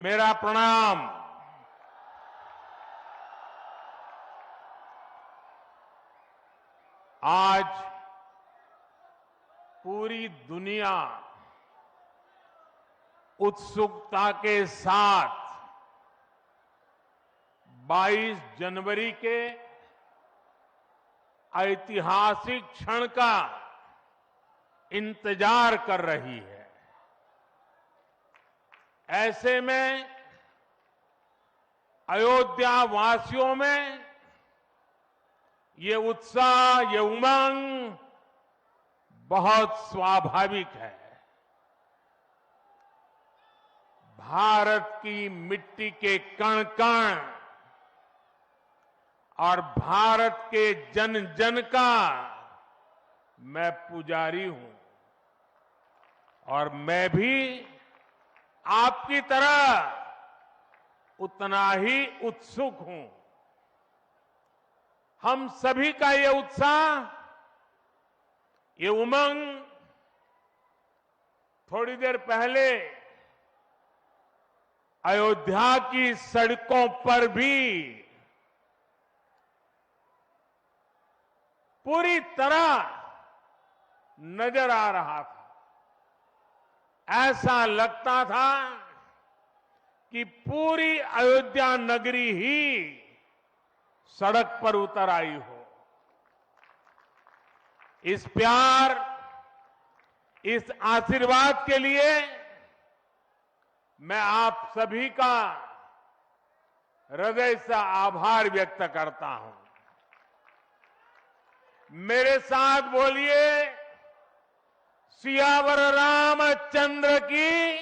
मेरा प्रणाम। आज पूरी दुनिया उत्सुकता के साथ 22 जनवरी के ऐतिहासिक क्षण का इंतजार कर रही है। ऐसे में अयोध्या वासियों में ये उत्साह, ये उमंग बहुत स्वाभाविक है। भारत की मिट्टी के कण कण और भारत के जन जन का मैं पुजारी हूं और मैं भी आपकी तरह उतना ही उत्सुक हूं। हम सभी का ये उत्साह, ये उमंग थोड़ी देर पहले अयोध्या की सड़कों पर भी पूरी तरह नजर आ रहा था। ऐसा लगता था कि पूरी अयोध्या नगरी ही सड़क पर उतर आई हो। इस प्यार, इस आशीर्वाद के लिए मैं आप सभी का हृदय से आभार व्यक्त करता हूं। मेरे साथ बोलिए, सियावर रामचंद्र की,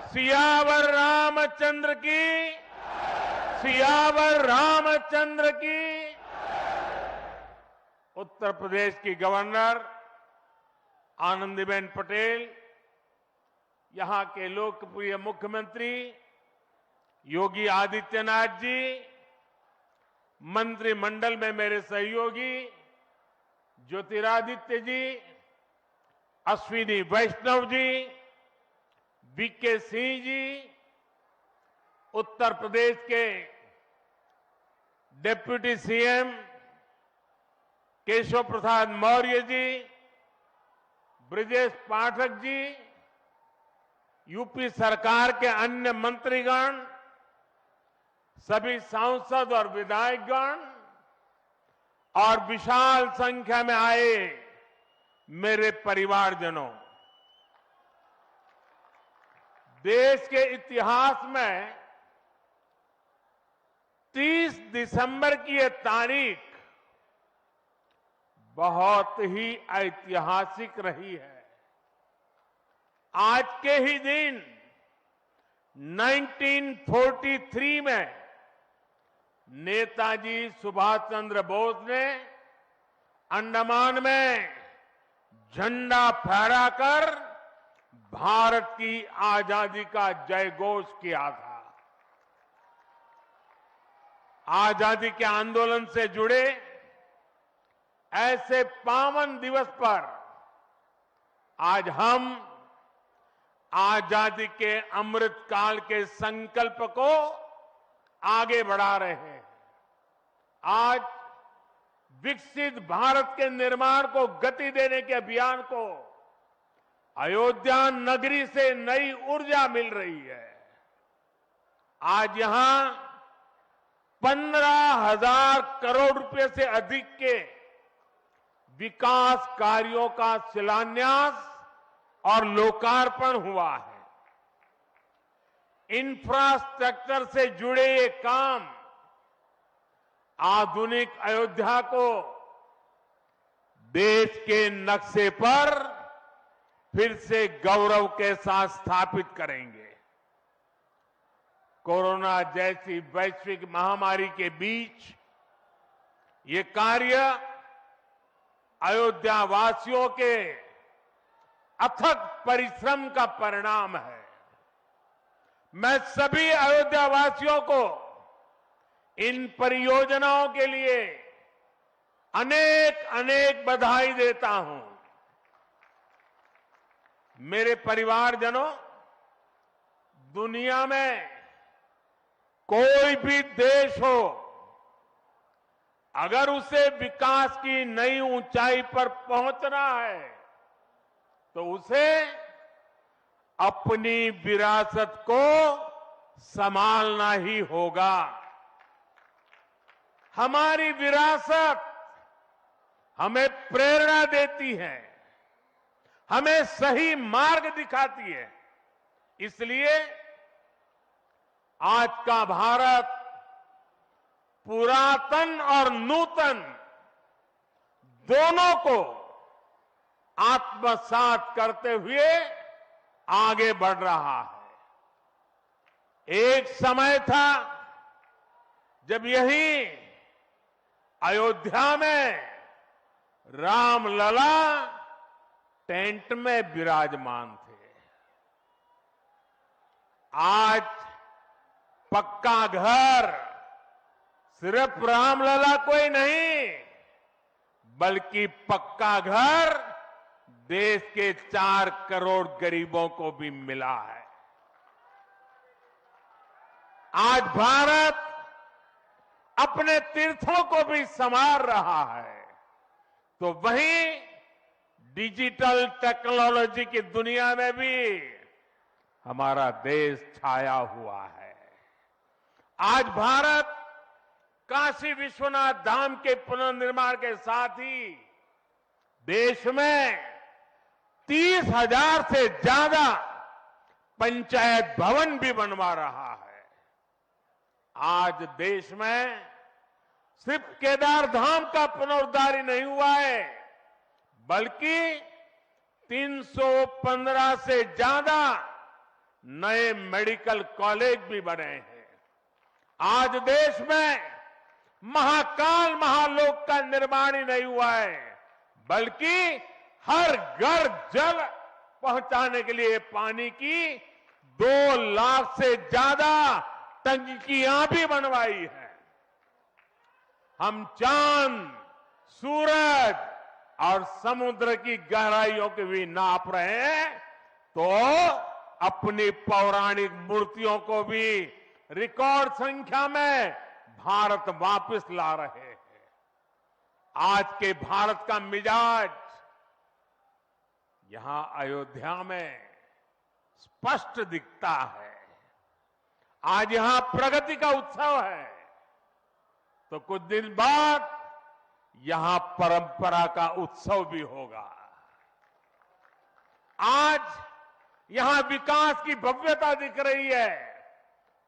सियावर रामचंद्र की, सियावर रामचंद्र की। उत्तर प्रदेश की गवर्नर आनंदीबेन पटेल, यहां के लोकप्रिय मुख्यमंत्री योगी आदित्यनाथ जी, मंत्रिमंडल में मेरे सहयोगी ज्योतिरादित्य जी, अश्विनी वैष्णव जी, वीके सिंह जी, उत्तर प्रदेश के deputy CM Keshav Prasad Maurya ji, Brajesh Pathak ji, UP सरकार के अन्य मंत्रीगण, सभी सांसद और विधायकगण और विशाल संख्या में आए मेरे परिवारजनों, देश के इतिहास में 30 दिसंबर की यह तारीख बहुत ही ऐतिहासिक रही है। आज के ही दिन 1943 में नेताजी सुभाष चंद्र बोस ने अंडमान में झंडा फहराकर भारत की आजादी का जयघोष किया था। आजादी के आंदोलन से जुड़े ऐसे पावन दिवस पर आज हम आजादी के अमृत काल के संकल्प को आगे बढ़ा रहे हैं। आज विकसित भारत के निर्माण को गति देने के अभियान को अयोध्या नगरी से नई ऊर्जा मिल रही है। आज यहां 15,000 करोड़ रुपए से अधिक के विकास कार्यों का शिलान्यास और लोकार्पण हुआ है। इंफ्रास्ट्रक्चर से जुड़े ये काम आधुनिक अयोध्या को देश के नक्शे पर फिर से गौरव के साथ स्थापित करेंगे। कोरोना जैसी वैश्विक महामारी के बीच ये कार्य अयोध्या वासियों के अथक परिश्रम का परिणाम है। मैं सभी अयोध्या वासियों को इन परियोजनाओं के लिए अनेक अनेक बधाई देता हूं। मेरे परिवारजनों, दुनिया में कोई भी देश हो, अगर उसे विकास की नई ऊंचाई पर पहुंचना है तो उसे अपनी विरासत को संभालना ही होगा। हमारी विरासत हमें प्रेरणा देती है, हमें सही मार्ग दिखाती है। इसलिए आज का भारत पुरातन और नूतन दोनों को आत्मसात करते हुए आगे बढ़ रहा है। एक समय था जब यही अयोध्या में रामलला टेंट में विराजमान थे। आज पक्का घर सिर्फ रामलला को ही नहीं, बल्कि पक्का घर देश के 4 करोड़ गरीबों को भी मिला है। आज भारत अपने तीर्थों को भी संवार रहा है, तो वहीं डिजिटल टेक्नोलॉजी की दुनिया में भी हमारा देश छाया हुआ है। आज भारत काशी विश्वनाथ धाम के पुनर्निर्माण के साथ ही देश में 30,000 से ज्यादा पंचायत भवन भी बनवा रहा है। आज देश में सिर्फ केदार धाम का पुनरुद्धार ही नहीं हुआ है, बल्कि 315 से ज्यादा नए मेडिकल कॉलेज भी बने हैं। आज देश में महाकाल महालोक का निर्माण ही नहीं हुआ है, बल्कि हर घर जल पहुंचाने के लिए पानी की 2 लाख से ज्यादा टंकियां भी बनवाई है। हम चांद, सूरज और समुद्र की गहराइयों के भी नाप रहे हैं, तो अपनी पौराणिक मूर्तियों को भी रिकॉर्ड संख्या में भारत वापस ला रहे हैं। आज के भारत का मिजाज यहां अयोध्या में स्पष्ट दिखता है। आज यहां प्रगति का उत्सव है, तो कुछ दिन बाद यहां परंपरा का उत्सव भी होगा। आज यहां विकास की भव्यता दिख रही है,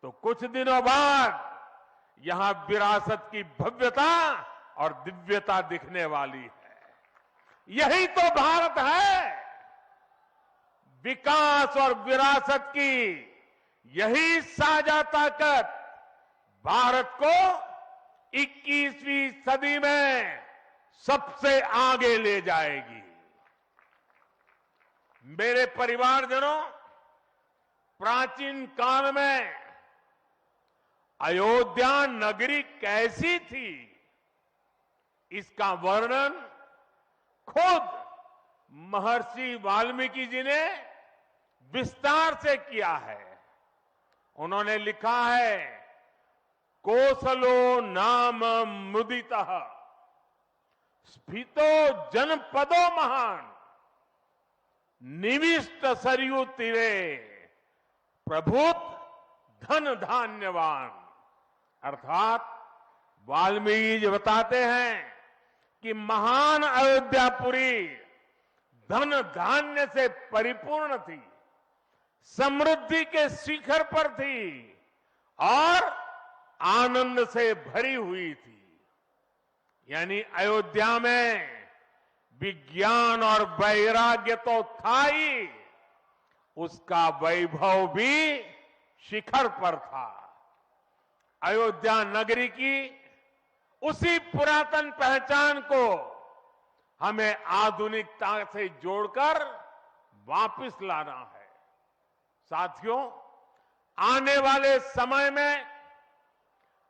तो कुछ दिनों बाद यहां विरासत की भव्यता और दिव्यता दिखने वाली है। यही तो भारत है। विकास और विरासत की यही साझा ताकत भारत को 21वीं सदी में सबसे आगे ले जाएगी। मेरे परिवारजनों, प्राचीन काल में अयोध्या नगरी कैसी थी, इसका वर्णन खुद महर्षि वाल्मीकि जी ने विस्तार से किया है। उन्होंने लिखा है, कोसलो नाम मुदितः स्फीतो जनपदो महान निविष्ट सरयू तीरे प्रभुत धन धान्यवान। अर्थात वाल्मीकि जी बताते हैं कि महान अयोध्यापुरी धन धान्य से परिपूर्ण थी, समृद्धि के शिखर पर थी और आनंद से भरी हुई थी। यानी अयोध्या में विज्ञान और वैराग्य तो था ही, उसका वैभव भी शिखर पर था। अयोध्या नगरी की उसी पुरातन पहचान को हमें आधुनिकता से जोड़कर वापस लाना है। साथियों, आने वाले समय में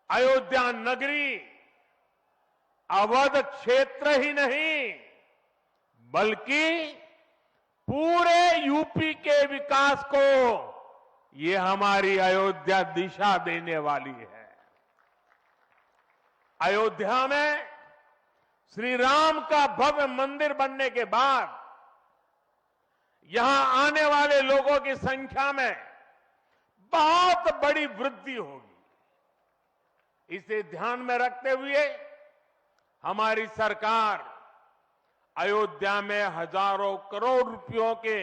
अयोध्या नगरी अवध क्षेत्र ही नहीं, बल्कि पूरे यूपी के विकास को ये हमारी अयोध्या दिशा देने वाली है। अयोध्या में श्री राम का भव्य मंदिर बनने के बाद यहां आने वाले लोगों की संख्या में बहुत बड़ी वृद्धि होगी। इसे ध्यान में रखते हुए हमारी सरकार अयोध्या में हजारों करोड़ रुपयों के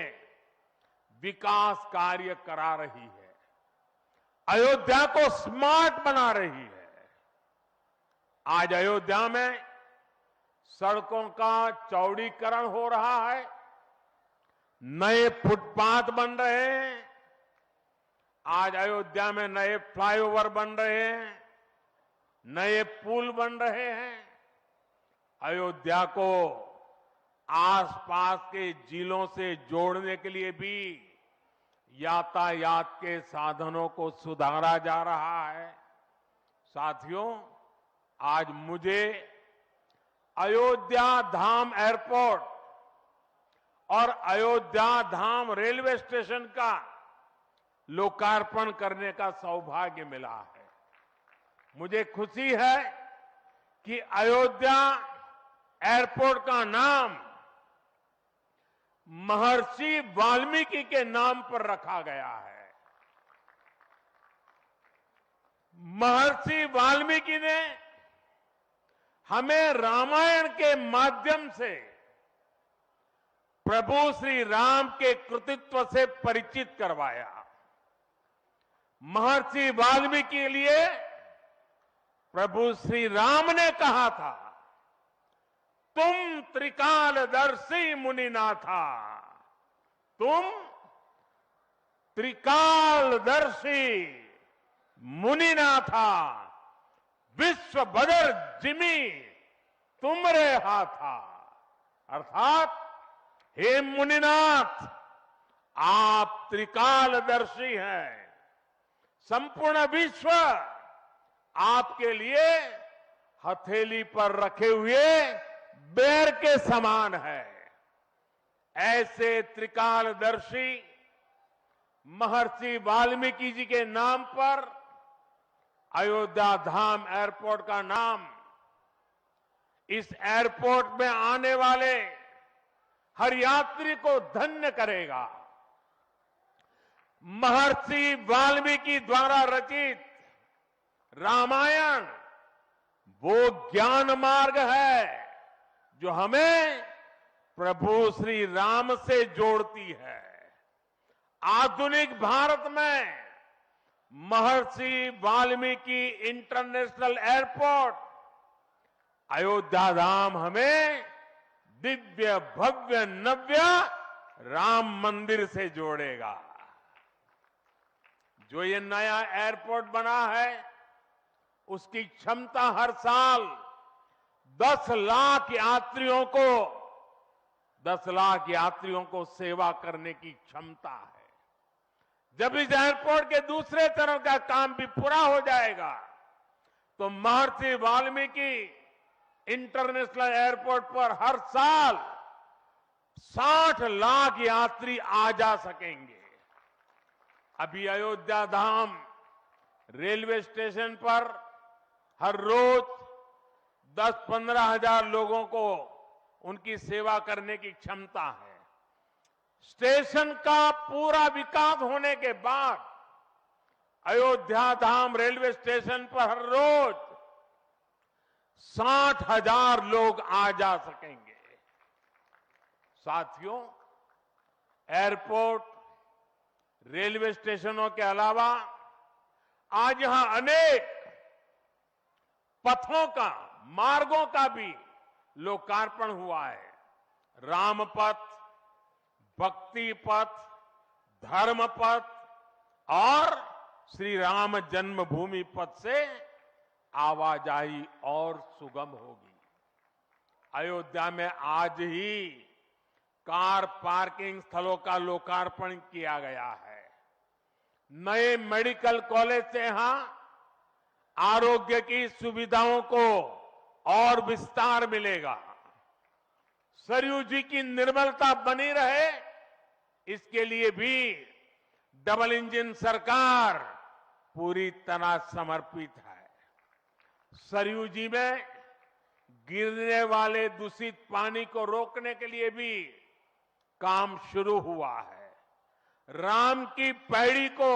विकास कार्य करा रही है, अयोध्या को स्मार्ट बना रही है। आज अयोध्या में सड़कों का चौड़ीकरण हो रहा है, नए फुटपाथ बन रहे हैं, आज अयोध्या में नए फ्लाईओवर बन रहे हैं, नए पुल बन रहे हैं। अयोध्या को आसपास के जिलों से जोड़ने के लिए भी यातायात के साधनों को सुधारा जा रहा है। साथियों, आज मुझे अयोध्या धाम एयरपोर्ट और अयोध्या धाम रेलवे स्टेशन का लोकार्पण करने का सौभाग्य मिला है। मुझे खुशी है कि अयोध्या एयरपोर्ट का नाम महर्षि वाल्मीकि के नाम पर रखा गया है। महर्षि वाल्मीकि ने हमें रामायण के माध्यम से प्रभु श्री राम के कृतित्व से परिचित करवाया। महर्षि वाल्मीकि के लिए प्रभु श्री राम ने कहा था, तुम त्रिकालदर्शी मुनिनाथा, तुम त्रिकालदर्शी मुनिनाथा, विश्व बदर जिमी तुमरे हाथा। अर्थात हे मुनिनाथ, आप त्रिकालदर्शी हैं, संपूर्ण विश्व आपके लिए हथेली पर रखे हुए बेर के समान है। ऐसे त्रिकालदर्शी महर्षि वाल्मीकि जी के नाम पर अयोध्या धाम एयरपोर्ट का नाम इस एयरपोर्ट में आने वाले हर यात्री को धन्य करेगा। महर्षि वाल्मीकि द्वारा रचित रामायण वो ज्ञान मार्ग है जो हमें प्रभु श्री राम से जोड़ती है। आधुनिक भारत में महर्षि वाल्मीकि इंटरनेशनल एयरपोर्ट अयोध्या धाम हमें दिव्य भव्य नव्य राम मंदिर से जोड़ेगा। जो ये नया एयरपोर्ट बना है उसकी क्षमता हर साल 10 लाख यात्रियों को सेवा करने की क्षमता है। जब इस एयरपोर्ट के दूसरे चरण का काम भी पूरा हो जाएगा तो महर्षि वाल्मीकि इंटरनेशनल एयरपोर्ट पर हर साल 60 लाख यात्री आ जा सकेंगे। अभी अयोध्या धाम रेलवे स्टेशन पर हर रोज 10-15 हजार लोगों को उनकी सेवा करने की क्षमता है। स्टेशन का पूरा विकास होने के बाद अयोध्या धाम रेलवे स्टेशन पर हर रोज 60,000 लोग आ जा सकेंगे। साथियों, एयरपोर्ट, रेलवे स्टेशनों के अलावा आज यहां अनेक पथों का, मार्गों का भी लोकार्पण हुआ है। राम पथ, भक्ति पथ, धर्म पथ और श्री राम जन्मभूमि पथ से आवाजाही और सुगम होगी। अयोध्या में आज ही कार पार्किंग स्थलों का लोकार्पण किया गया है। नए मेडिकल कॉलेज से यहां आरोग्य की सुविधाओं को और विस्तार मिलेगा। सरयू जी की निर्मलता बनी रहे, इसके लिए भी डबल इंजन सरकार पूरी तरह समर्पित है। सरयू जी में गिरने वाले दूषित पानी को रोकने के लिए भी काम शुरू हुआ है। राम की पैड़ी को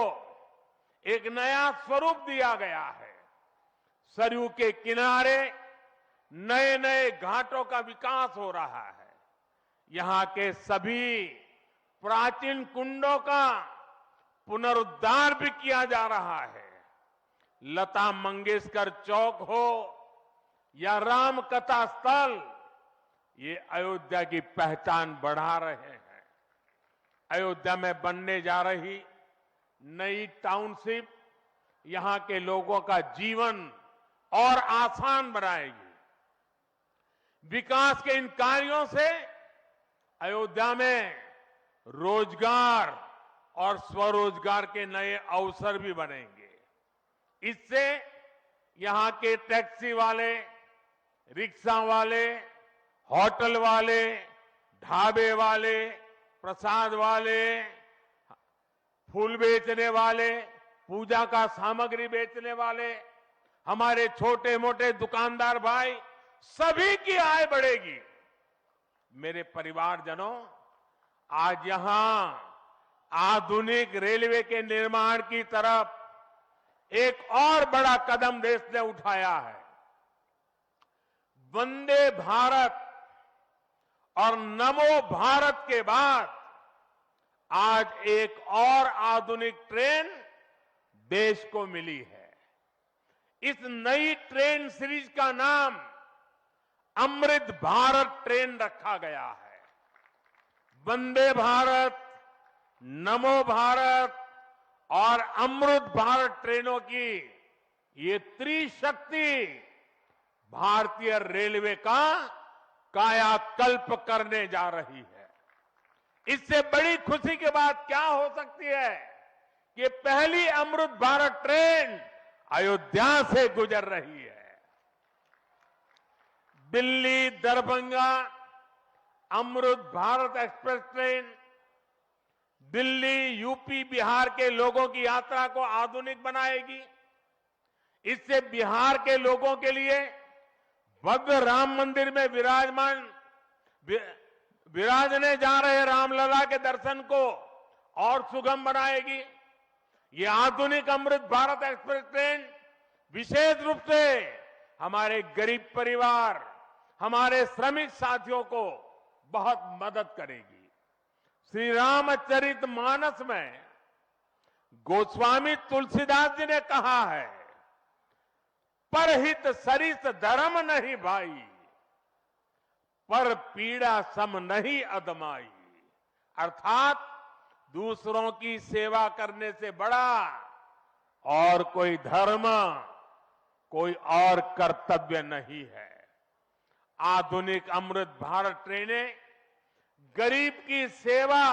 एक नया स्वरूप दिया गया है। सरयू के किनारे नए नए घाटों का विकास हो रहा है। यहां के सभी प्राचीन कुंडों का पुनरुद्धार भी किया जा रहा है। लता मंगेशकर चौक हो या राम कथा स्थल, ये अयोध्या की पहचान बढ़ा रहे हैं। अयोध्या में बनने जा रही नई टाउनशिप यहां के लोगों का जीवन और आसान बनाएगी। विकास के इन कार्यों से अयोध्या में रोजगार और स्वरोजगार के नए अवसर भी बनेंगे। इससे यहां के टैक्सी वाले, रिक्शा वाले, होटल वाले, ढाबे वाले, प्रसाद वाले, फूल बेचने वाले, पूजा का सामग्री बेचने वाले, हमारे छोटे मोटे दुकानदार भाई, सभी की आय बढ़ेगी। मेरे परिवारजनों, आज यहां आधुनिक रेलवे के निर्माण की तरफ एक और बड़ा कदम देश ने उठाया है। वंदे भारत और नमो भारत के बाद आज एक और आधुनिक ट्रेन देश को मिली है। इस नई ट्रेन सीरीज का नाम अमृत भारत ट्रेन रखा गया है। वंदे भारत, नमो भारत और अमृत भारत ट्रेनों की ये त्रिशक्ति भारतीय रेलवे का कायाकल्प करने जा रही है। इससे बड़ी खुशी की बात क्या हो सकती है कि पहली अमृत भारत ट्रेन अयोध्या से गुजर रही है। Delhi Darbhanga Amrit Bharat express train Delhi, UP, Bihar के लोगों की यात्रा को आधुनिक बनाएगी। इससे बिहार के लोगों के लिए भव्य राम मंदिर में विराजने जा रहे रामलला के दर्शन को और सुगम बनाएगी। ये आधुनिक अमृत भारत एक्सप्रेस ट्रेन विशेष रूप से हमारे गरीब परिवार, हमारे श्रमिक साथियों को बहुत मदद करेगी। श्री रामचरित मानस में गोस्वामी तुलसीदास जी ने कहा है, परहित सरिस धर्म नहीं भाई, पर पीड़ा सम नहीं अदमाई। अर्थात दूसरों की सेवा करने से बड़ा और कोई धर्म, कोई और कर्तव्य नहीं है। आधुनिक अमृत भारत ट्रेनें गरीब की सेवा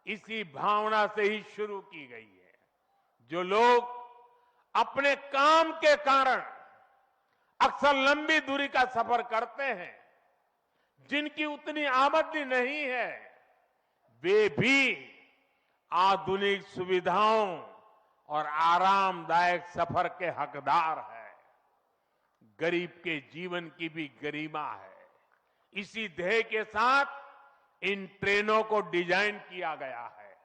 इसी भावना से ही शुरू की गई है। जो लोग अपने काम के कारण अक्सर लंबी दूरी का सफर करते हैं, जिनकी उतनी आमदनी नहीं है, वे भी आधुनिक सुविधाओं और आरामदायक सफर के हकदार हैं। गरीब के जीवन की भी गरिमा है। इसी ध्येय के साथ इन ट्रेनों को डिजाइन किया गया है।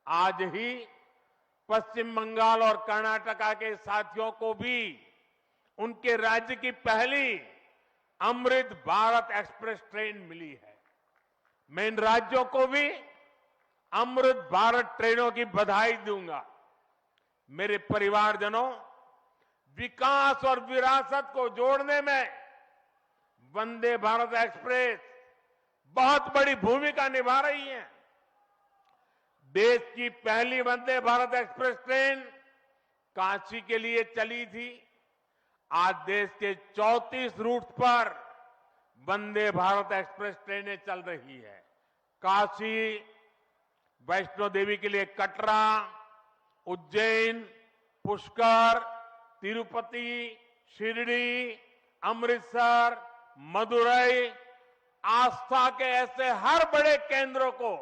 आज ही पश्चिम बंगाल और कर्नाटका के साथियों को भी उनके राज्य की पहली अमृत भारत एक्सप्रेस ट्रेन मिली है। मैं इन राज्यों को भी अमृत भारत ट्रेनों की बधाई दूंगा। मेरे परिवारजनों, विकास और विरासत को जोड़ने में वंदे भारत एक्सप्रेस बहुत बड़ी भूमिका निभा रही है। देश की पहली वंदे भारत एक्सप्रेस ट्रेन काशी के लिए चली थी। आज देश के 34 रूट पर वंदे भारत एक्सप्रेस ट्रेनें चल रही है। काशी, वैष्णो देवी के लिए कटरा, उज्जैन, पुष्कर, तिरुपति, शिरडी, अमृतसर, मदुरई, आस्था के ऐसे हर बड़े केंद्रों को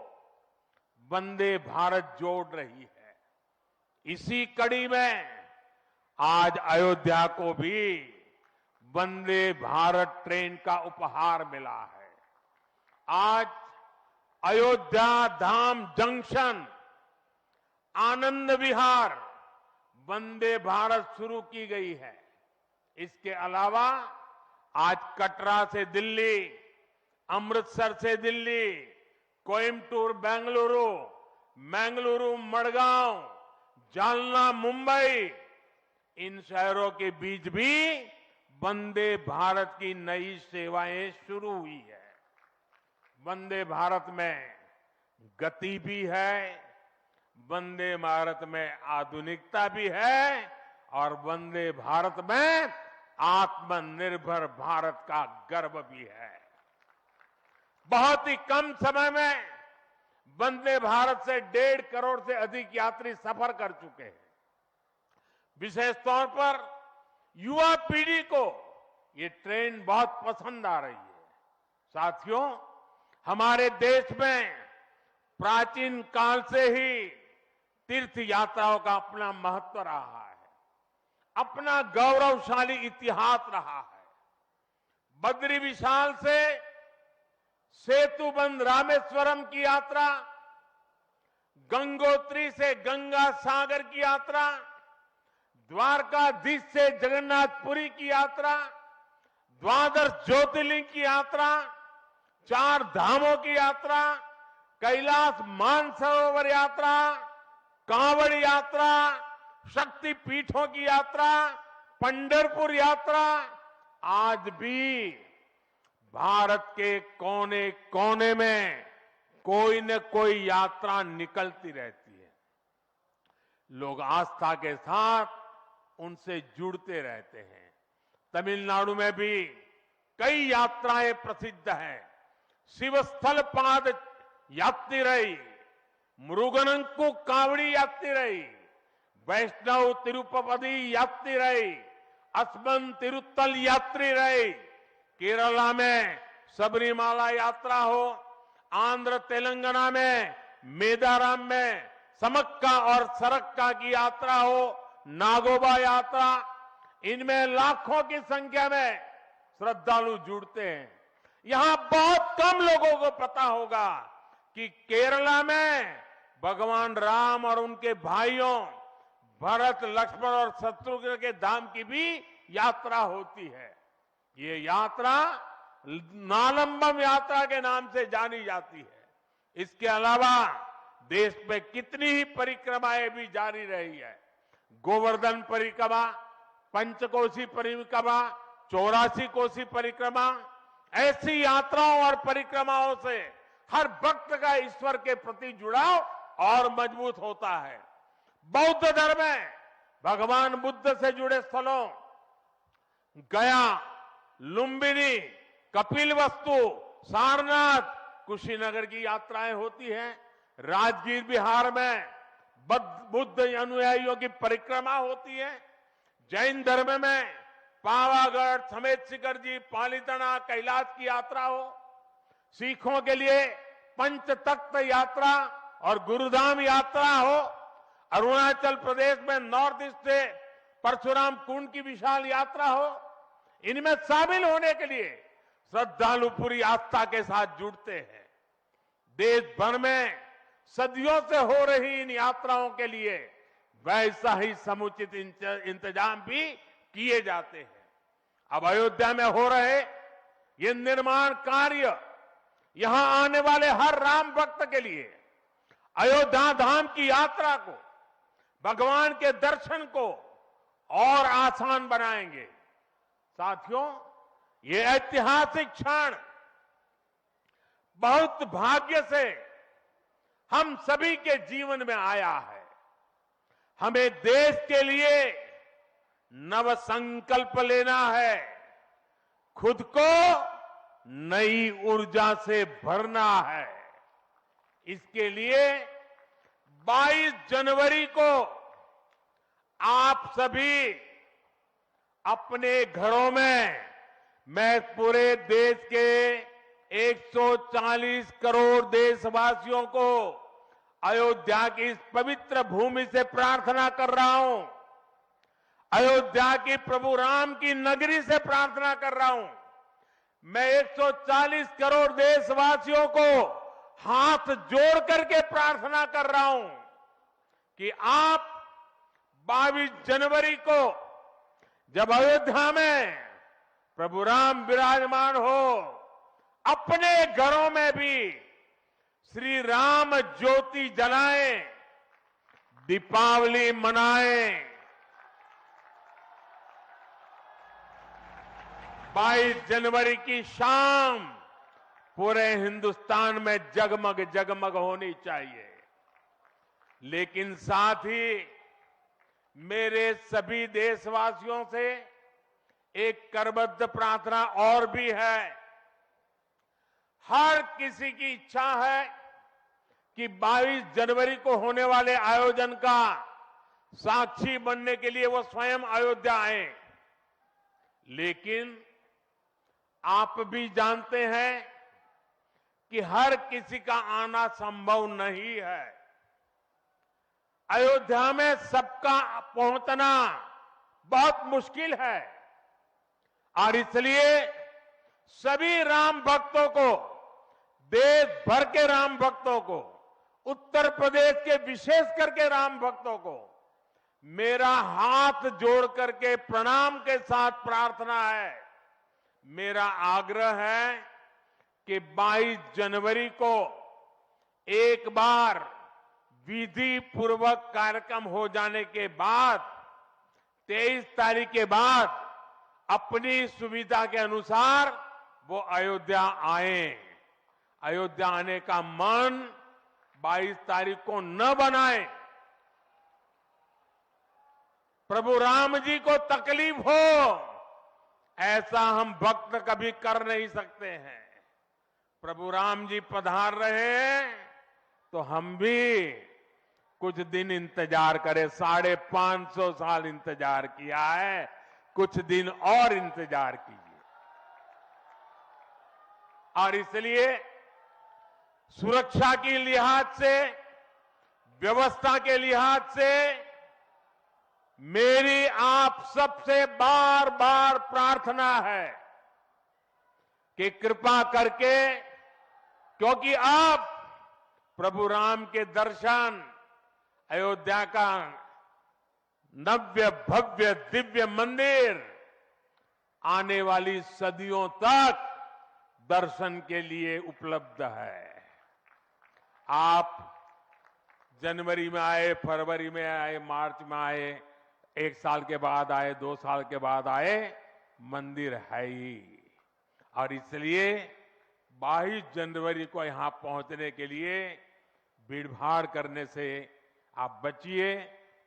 वंदे भारत जोड़ रही है। इसी कड़ी में आज अयोध्या को भी वंदे भारत ट्रेन का उपहार मिला है। आज अयोध्या धाम जंक्शन आनंद विहार वंदे भारत शुरू की गई है। इसके अलावा आज कटरा से दिल्ली, अमृतसर से दिल्ली, कोयम्बटूर बेंगलुरु, मंगलुरु मडगांव, जालना मुंबई, इन शहरों के बीच भी वंदे भारत की नई सेवाएं शुरू हुई है। वंदे भारत में गति भी है, वंदे भारत में आधुनिकता भी है और वंदे भारत में आत्मनिर्भर भारत का गर्व भी है। बहुत ही कम समय में वंदे भारत से 1.5 करोड़ से अधिक यात्री सफर कर चुके हैं। विशेष तौर पर युवा पीढ़ी को ये ट्रेन बहुत पसंद आ रही है। साथियों, हमारे देश में प्राचीन काल से ही तीर्थ यात्राओं का अपना महत्व रहा है, अपना गौरवशाली इतिहास रहा है। बद्री विशाल से सेतुबंध रामेश्वरम की यात्रा, गंगोत्री से गंगा सागर की यात्रा, द्वारकाधीश से जगन्नाथपुरी की यात्रा, द्वादश ज्योतिर्लिंग की यात्रा, 4 धामों की यात्रा, कैलाश मानसरोवर यात्रा, कांवड़ यात्रा, शक्ति पीठों की यात्रा, पंढरपुर यात्रा, आज भी भारत के कोने कोने में कोई न कोई यात्रा निकलती रहती है। लोग आस्था के साथ उनसे जुड़ते रहते हैं। तमिलनाडु में भी कई यात्राएं प्रसिद्ध हैं। शिवस्थल पाद यात्रिरई, मुरुगनंकु कावड़ी यात्रिरई, वैष्णव तिरुपति यात्रिरई, अस्मन तिरुत्तल यात्रिरई, केरला में सबरीमाला यात्रा हो, आंध्र तेलंगाना में मेदाराम में समक्का और सरक्का की यात्रा हो, नागोबा यात्रा, इनमें लाखों की संख्या में श्रद्धालु जुड़ते हैं। यहां बहुत कम लोगों को पता होगा कि केरला में भगवान राम और उनके भाइयों भरत, लक्ष्मण और शत्रुघ्न के धाम की भी यात्रा होती है। ये यात्रा नालंबम यात्रा के नाम से जानी जाती है। इसके अलावा देश में कितनी ही परिक्रमाएं भी जारी रही है। गोवर्धन परिक्रमा, पंचकोशी परिक्रमा, 84 कोसी परिक्रमा, ऐसी यात्राओं और परिक्रमाओं से हर भक्त का ईश्वर के प्रति जुड़ाव और मजबूत होता है। बौद्ध धर्म में भगवान बुद्ध से जुड़े स्थलों गया, लुम्बिनी, कपिलवस्तु, सारनाथ, कुशीनगर की यात्राएं होती हैं। राजगीर बिहार में बुद्ध अनुयायियों की परिक्रमा होती है। जैन धर्म में पावागढ़, समेत शिखर जी, पालीताना, कैलाश की यात्रा हो। सिखों के लिए पंच तख्त यात्रा और गुरुधाम यात्रा हो। अरुणाचल प्रदेश में नॉर्थ ईस्ट से परशुराम कुंड की विशाल यात्रा हो। इनमें शामिल होने के लिए श्रद्धालु पूरी आस्था के साथ जुड़ते हैं। देश भर में सदियों से हो रही इन यात्राओं के लिए वैसा ही समुचित इंतजाम भी किए जाते हैं। अब अयोध्या में हो रहे ये निर्माण कार्य यहां आने वाले हर राम भक्त के लिए अयोध्या धाम की यात्रा को, भगवान के दर्शन को और आसान बनाएंगे। साथियों, ये ऐतिहासिक क्षण बहुत भाग्य से हम सभी के जीवन में आया है। हमें देश के लिए नव संकल्प लेना है, खुद को नई ऊर्जा से भरना है। इसके लिए 22 जनवरी को आप सभी अपने घरों में, मैं पूरे देश के 140 करोड़ देशवासियों को अयोध्या की इस पवित्र भूमि से प्रार्थना कर रहा हूं, अयोध्या की प्रभु राम की नगरी से प्रार्थना कर रहा हूं। मैं 140 करोड़ देशवासियों को हाथ जोड़ करके प्रार्थना कर रहा हूं कि आप 22 जनवरी को जब अयोध्या में प्रभु राम विराजमान हो, अपने घरों में भी श्री राम ज्योति जलाएं, दीपावली मनाएं। 22 जनवरी की शाम पूरे हिंदुस्तान में जगमग जगमग होनी चाहिए। लेकिन साथ ही मेरे सभी देशवासियों से एक करबद्ध प्रार्थना और भी है। हर किसी की इच्छा है कि 22 जनवरी को होने वाले आयोजन का साक्षी बनने के लिए वो स्वयं अयोध्या आए। लेकिन आप भी जानते हैं कि हर किसी का आना संभव नहीं है। अयोध्या में सबका पहुंचना बहुत मुश्किल है और इसलिए सभी राम भक्तों को, देश भर के राम भक्तों को, उत्तर प्रदेश के विशेष करके राम भक्तों को मेरा हाथ जोड़ करके प्रणाम के साथ प्रार्थना है, मेरा आग्रह है कि 22 जनवरी को एक बार विधि पूर्वक कार्यक्रम हो जाने के बाद 23 तारीख के बाद अपनी सुविधा के अनुसार वो अयोध्या आए। अयोध्या आने का मन 22 तारीख को न बनाए। प्रभु राम जी को तकलीफ हो ऐसा हम भक्त कभी कर नहीं सकते हैं। प्रभु राम जी पधार रहे हैं तो हम भी कुछ दिन इंतजार करें। 550 साल इंतजार किया है, कुछ दिन और इंतजार कीजिए। और इसलिए सुरक्षा के लिहाज से, व्यवस्था के लिहाज से मेरी आप सबसे बार बार प्रार्थना है कि कृपा करके, क्योंकि आप प्रभु राम के दर्शन, अयोध्या का नव्य भव्य दिव्य मंदिर आने वाली सदियों तक दर्शन के लिए उपलब्ध है। आप जनवरी में आए, फरवरी में आए, मार्च में आए, 1 साल के बाद आए, 2 साल के बाद आए, मंदिर है ही। और इसलिए 22 जनवरी को यहां पहुंचने के लिए भीड़भाड़ करने से आप बचिए,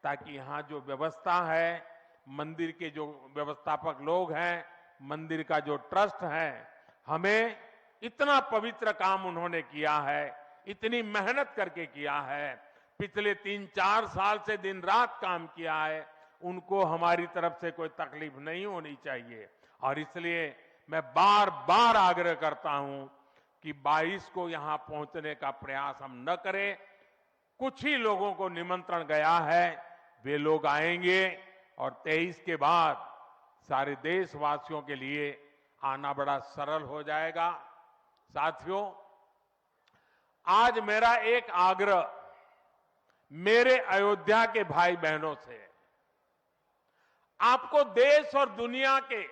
ताकि यहां जो व्यवस्था है, मंदिर के जो व्यवस्थापक लोग हैं, मंदिर का जो ट्रस्ट है, हमें इतना पवित्र काम उन्होंने किया है, इतनी मेहनत करके किया है, पिछले 3-4 साल से दिन रात काम किया है, उनको हमारी तरफ से कोई तकलीफ नहीं होनी चाहिए। और इसलिए मैं बार बार आग्रह करता हूं कि 22 को यहां पहुंचने का प्रयास हम न करें। कुछ ही लोगों को निमंत्रण गया है, वे लोग आएंगे और 23 के बाद सारे देशवासियों के लिए आना बड़ा सरल हो जाएगा। साथियों, आज मेरा एक आग्रह मेरे अयोध्या के भाई बहनों से है। आपको देश और दुनिया के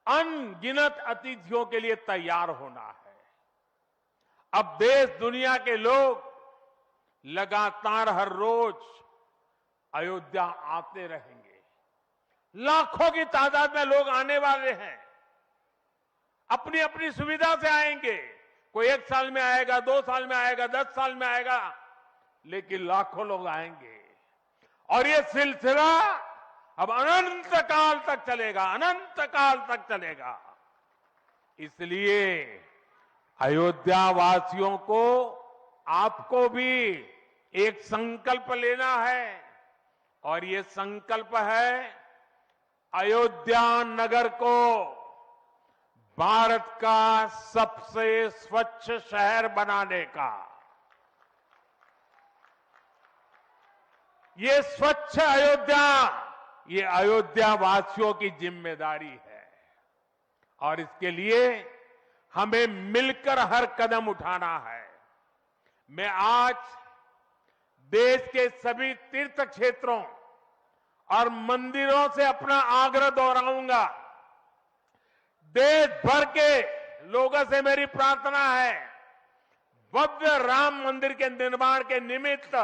अनगिनत अतिथियों के लिए तैयार होना है। अब देश दुनिया के लोग लगातार हर रोज अयोध्या आते रहेंगे। लाखों की तादाद में लोग आने वाले हैं, अपनी अपनी सुविधा से आएंगे। कोई 1 साल में आएगा, 2 साल में आएगा, 10 साल में आएगा, लेकिन लाखों लोग आएंगे। और ये सिलसिला अब अनंत काल तक चलेगा, अनंत काल तक चलेगा। इसलिए अयोध्या वासियों को, आपको भी एक संकल्प लेना है, और ये संकल्प है अयोध्या नगर को भारत का सबसे स्वच्छ शहर बनाने का। ये स्वच्छ अयोध्या, ये अयोध्या वासियों की जिम्मेदारी है और इसके लिए हमें मिलकर हर कदम उठाना है। मैं आज देश के सभी तीर्थ क्षेत्रों और मंदिरों से अपना आग्रह दोहराऊंगा। देश भर के लोगों से मेरी प्रार्थना है, भव्य राम मंदिर के निर्माण के निमित्त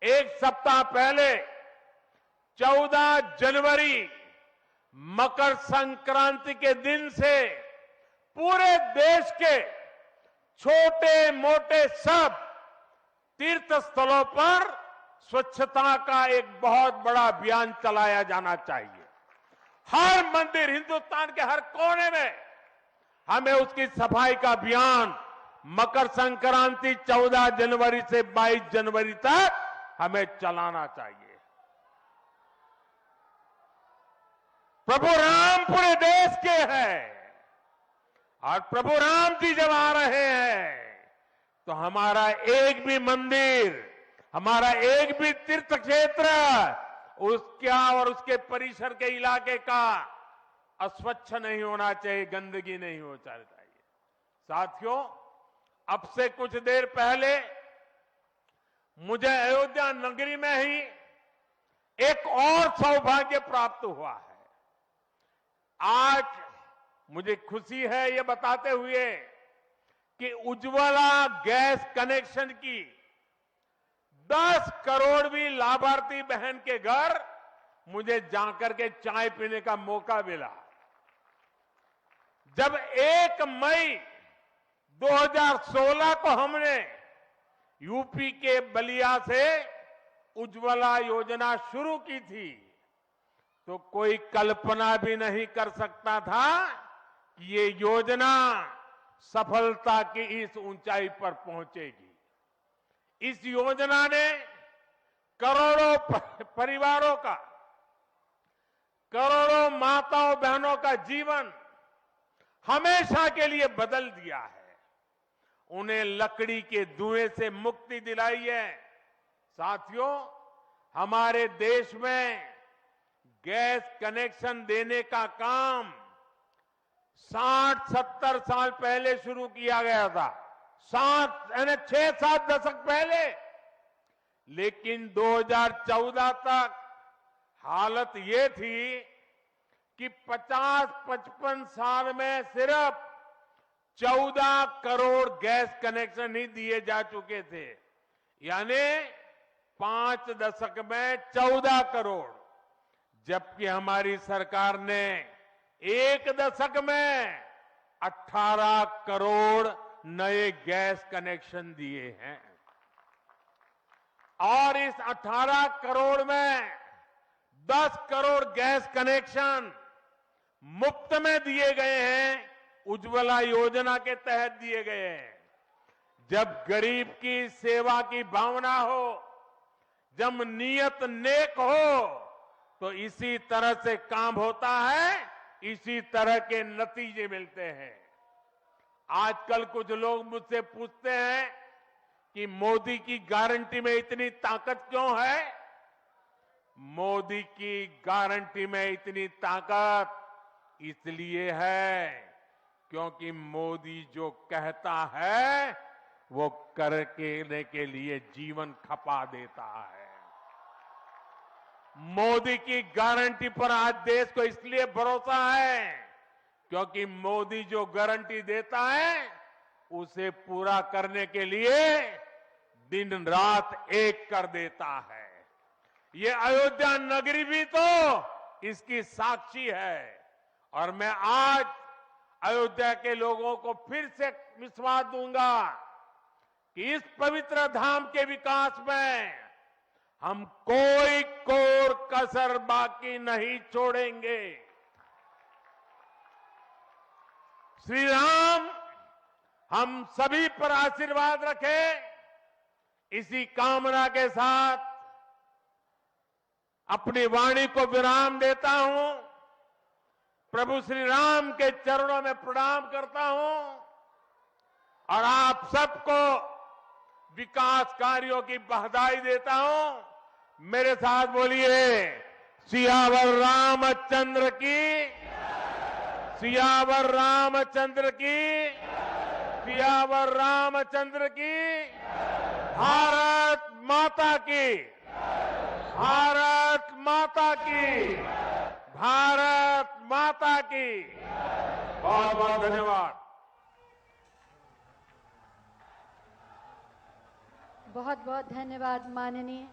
एक सप्ताह पहले 14 जनवरी मकर संक्रांति के दिन से पूरे देश के छोटे मोटे सब तीर्थ स्थलों पर स्वच्छता का एक बहुत बड़ा अभियान चलाया जाना चाहिए। हर मंदिर, हिंदुस्तान के हर कोने में हमें उसकी सफाई का अभियान मकर संक्रांति 14 जनवरी से 22 जनवरी तक हमें चलाना चाहिए। प्रभु राम पूरे देश के हैं और प्रभु राम जी जब आ रहे हैं तो हमारा एक भी मंदिर, हमारा एक भी तीर्थ क्षेत्र उसका और उसके परिसर के इलाके का अस्वच्छ नहीं होना चाहिए, गंदगी नहीं होना चाहिए। साथियों, अब से कुछ देर पहले मुझे अयोध्या नगरी में ही एक और सौभाग्य प्राप्त हुआ है। आज मुझे खुशी है ये बताते हुए कि उज्ज्वला गैस कनेक्शन की 10 करोड़वीं लाभार्थी बहन के घर मुझे जाकर के चाय पीने का मौका मिला। जब 1 मई 2016 को हमने यूपी के बलिया से उज्ज्वला योजना शुरू की थी तो कोई कल्पना भी नहीं कर सकता था कि ये योजना सफलता की इस ऊंचाई पर पहुंचेगी। इस योजना ने करोड़ों परिवारों का, करोड़ों माताओं बहनों का जीवन हमेशा के लिए बदल दिया है। उन्हें लकड़ी के धुएं से मुक्ति दिलाई है। साथियों, हमारे देश में गैस कनेक्शन देने का काम 60-70 साल पहले शुरू किया गया था, 6-7 दशक पहले। लेकिन 2014 तक हालत ये थी कि 50-55 साल में सिर्फ 14 करोड़ गैस कनेक्शन ही दिए जा चुके थे, यानी 5 दशक में 14 करोड़, जबकि हमारी सरकार ने 1 दशक में 18 करोड़ नए गैस कनेक्शन दिए हैं। और इस 18 करोड़ में 10 करोड़ गैस कनेक्शन मुफ्त में दिए गए हैं, उज्ज्वला योजना के तहत दिए गए हैं। जब गरीब की सेवा की भावना हो, जब नियत नेक हो, तो इसी तरह से काम होता है, इसी तरह के नतीजे मिलते हैं। आजकल कुछ लोग मुझसे पूछते हैं कि मोदी की गारंटी में इतनी ताकत क्यों है? मोदी की गारंटी में इतनी ताकत इसलिए है क्योंकि मोदी जो कहता है वो करने के लिए जीवन खपा देता है। मोदी की गारंटी पर आज देश को इसलिए भरोसा है क्योंकि मोदी जो गारंटी देता है उसे पूरा करने के लिए दिन रात एक कर देता है। ये अयोध्या नगरी भी तो इसकी साक्षी है। और मैं आज अयोध्या के लोगों को फिर से विश्वास दूंगा कि इस पवित्र धाम के विकास में हम कोई कोर कसर बाकी नहीं छोड़ेंगे। श्री राम हम सभी पर आशीर्वाद रखें, इसी कामना के साथ अपनी वाणी को विराम देता हूं। प्रभु श्री राम के चरणों में प्रणाम करता हूं और आप सबको विकास कार्यों की बधाई देता हूं। मेरे साथ बोलिए, सियावर रामचंद्र की, सियावर रामचंद्र की, सियावर रामचंद्र की, भारत माता की, भारत माता की, भारत माता की। बहुत बहुत धन्यवाद। बहुत बहुत धन्यवाद माननीय